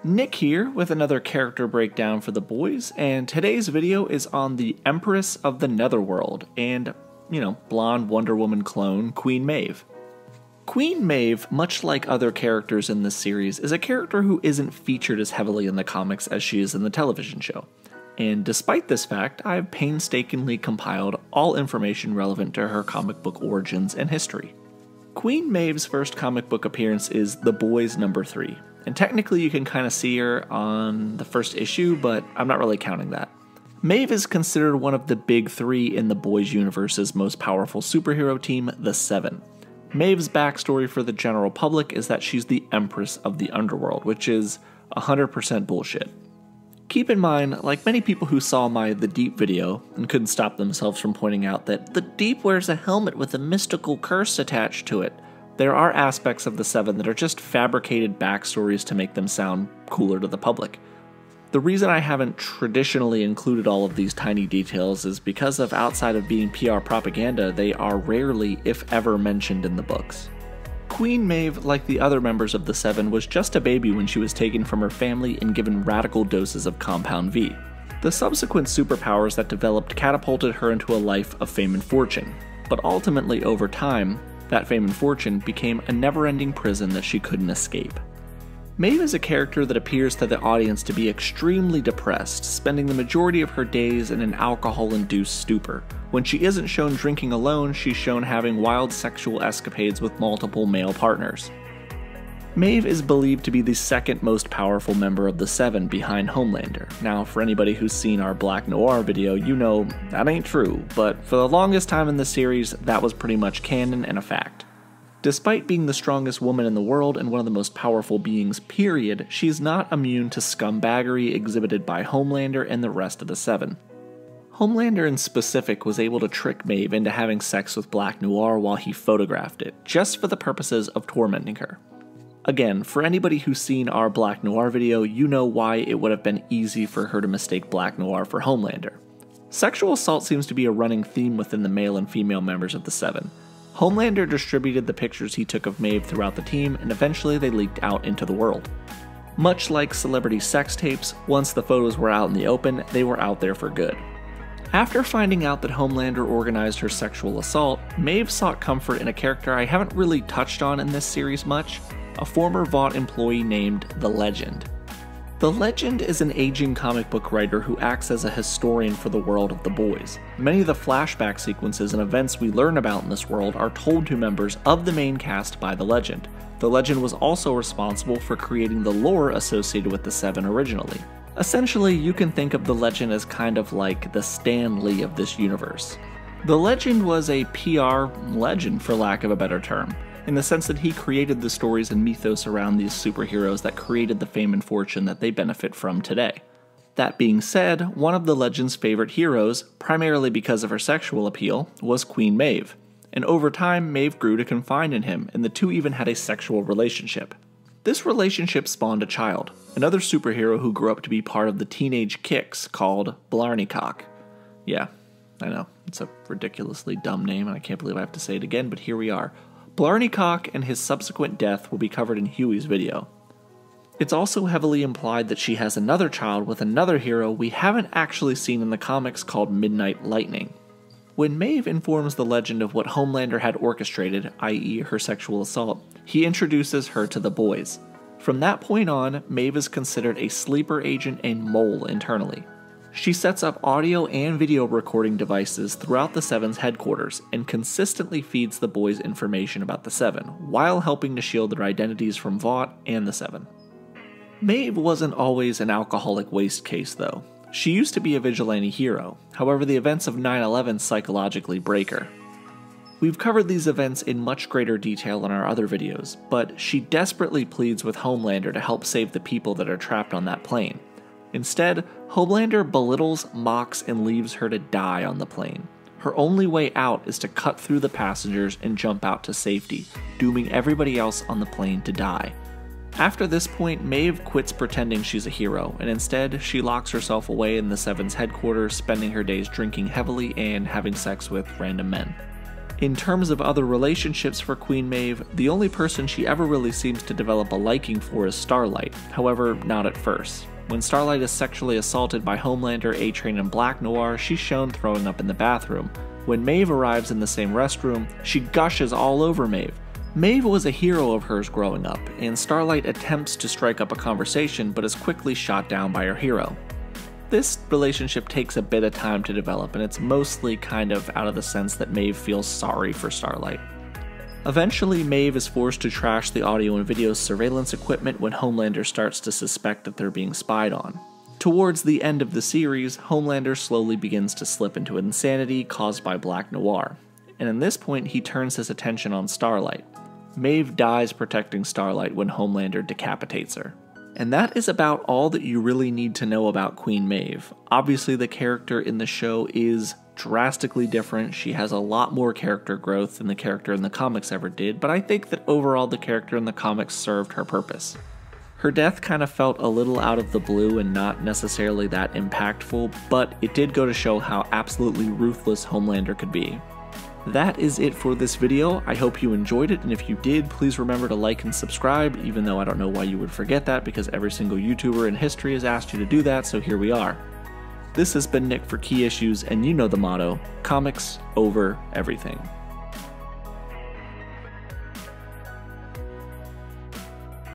Nick here with another character breakdown for the boys, and today's video is on the Empress of the Netherworld and, blonde Wonder Woman clone, Queen Maeve. Queen Maeve, much like other characters in this series, is a character who isn't featured as heavily in the comics as she is in the television show. And despite this fact, I've painstakingly compiled all information relevant to her comic book origins and history. Queen Maeve's first comic book appearance is The Boys #3. And technically you can kind of see her on the first issue, but I'm not really counting that. Maeve is considered one of the big three in the Boys universe's most powerful superhero team, the Seven. Maeve's backstory for the general public is that she's the Empress of the Underworld, which is 100% bullshit. Keep in mind, like many people who saw my The Deep video and couldn't stop themselves from pointing out that the Deep wears a helmet with a mystical curse attached to it, there are aspects of the Seven that are just fabricated backstories to make them sound cooler to the public. The reason I haven't traditionally included all of these tiny details is because outside of being PR propaganda, they are rarely, if ever, mentioned in the books. Queen Maeve, like the other members of the Seven, was just a baby when she was taken from her family and given radical doses of Compound V. The subsequent superpowers that developed catapulted her into a life of fame and fortune, but ultimately over time, that fame and fortune became a never-ending prison that she couldn't escape. Maeve is a character that appears to the audience to be extremely depressed, spending the majority of her days in an alcohol-induced stupor. When she isn't shown drinking alone, she's shown having wild sexual escapades with multiple male partners. Maeve is believed to be the second most powerful member of the Seven behind Homelander. Now, for anybody who's seen our Black Noir video, you know that ain't true, but for the longest time in the series, that was pretty much canon and a fact. Despite being the strongest woman in the world and one of the most powerful beings, period, she's not immune to scumbaggery exhibited by Homelander and the rest of the Seven. Homelander in specific was able to trick Maeve into having sex with Black Noir while he photographed it, just for the purposes of tormenting her. Again, for anybody who's seen our Black Noir video, you know why it would have been easy for her to mistake Black Noir for Homelander. Sexual assault seems to be a running theme within the male and female members of the Seven. Homelander distributed the pictures he took of Maeve throughout the team, and eventually they leaked out into the world. Much like celebrity sex tapes, once the photos were out in the open, they were out there for good. After finding out that Homelander organized her sexual assault, Maeve sought comfort in a character I haven't really touched on in this series much, a former Vought employee named The Legend. The Legend is an aging comic book writer who acts as a historian for the world of the Boys. Many of the flashback sequences and events we learn about in this world are told to members of the main cast by The Legend. The Legend was also responsible for creating the lore associated with the Seven originally. Essentially, you can think of The Legend as kind of like the Stan Lee of this universe. The Legend was a PR legend, for lack of a better term, in the sense that he created the stories and mythos around these superheroes that created the fame and fortune that they benefit from today. That being said, one of the Legend's favorite heroes, primarily because of her sexual appeal, was Queen Maeve, and over time Maeve grew to confide in him, and the two even had a sexual relationship. This relationship spawned a child, another superhero who grew up to be part of the Teenage Kicks called Blarneycock. Yeah, I know, it's a ridiculously dumb name and I can't believe I have to say it again, but here we are. Blarneycock and his subsequent death will be covered in Huey's video. It's also heavily implied that she has another child with another hero we haven't actually seen in the comics called Midnight Lightning. When Maeve informs the Legend of what Homelander had orchestrated, i.e. her sexual assault, he introduces her to the Boys. From that point on, Maeve is considered a sleeper agent and mole internally. She sets up audio and video recording devices throughout the Seven's headquarters and consistently feeds the Boys information about the Seven, while helping to shield their identities from Vought and the Seven. Maeve wasn't always an alcoholic waste case though. She used to be a vigilante hero, however the events of 9/11 psychologically break her. We've covered these events in much greater detail in our other videos, but she desperately pleads with Homelander to help save the people that are trapped on that plane. Instead, Homelander belittles, mocks, and leaves her to die on the plane. Her only way out is to cut through the passengers and jump out to safety, dooming everybody else on the plane to die. After this point, Maeve quits pretending she's a hero, and instead, she locks herself away in the Seven's headquarters, spending her days drinking heavily and having sex with random men. In terms of other relationships for Queen Maeve, the only person she ever really seems to develop a liking for is Starlight, however, not at first. When Starlight is sexually assaulted by Homelander, A-Train, and Black Noir, she's shown throwing up in the bathroom. When Maeve arrives in the same restroom, she gushes all over Maeve. Maeve was a hero of hers growing up, and Starlight attempts to strike up a conversation but is quickly shot down by her hero. This relationship takes a bit of time to develop, and it's mostly kind of out of the sense that Maeve feels sorry for Starlight. Eventually, Maeve is forced to trash the audio and video surveillance equipment when Homelander starts to suspect that they're being spied on. Towards the end of the series, Homelander slowly begins to slip into insanity caused by Black Noir, and at this point he turns his attention on Starlight. Maeve dies protecting Starlight when Homelander decapitates her. And that is about all that you really need to know about Queen Maeve. Obviously, the character in the show is drastically different. She has a lot more character growth than the character in the comics ever did, but I think that overall the character in the comics served her purpose. Her death kind of felt a little out of the blue and not necessarily that impactful, but it did go to show how absolutely ruthless Homelander could be. That is it for this video. I hope you enjoyed it, and if you did, please remember to like and subscribe, even though I don't know why you would forget that because every single YouTuber in history has asked you to do that, so here we are. This has been Nick for Key Issues, and you know the motto, comics over everything.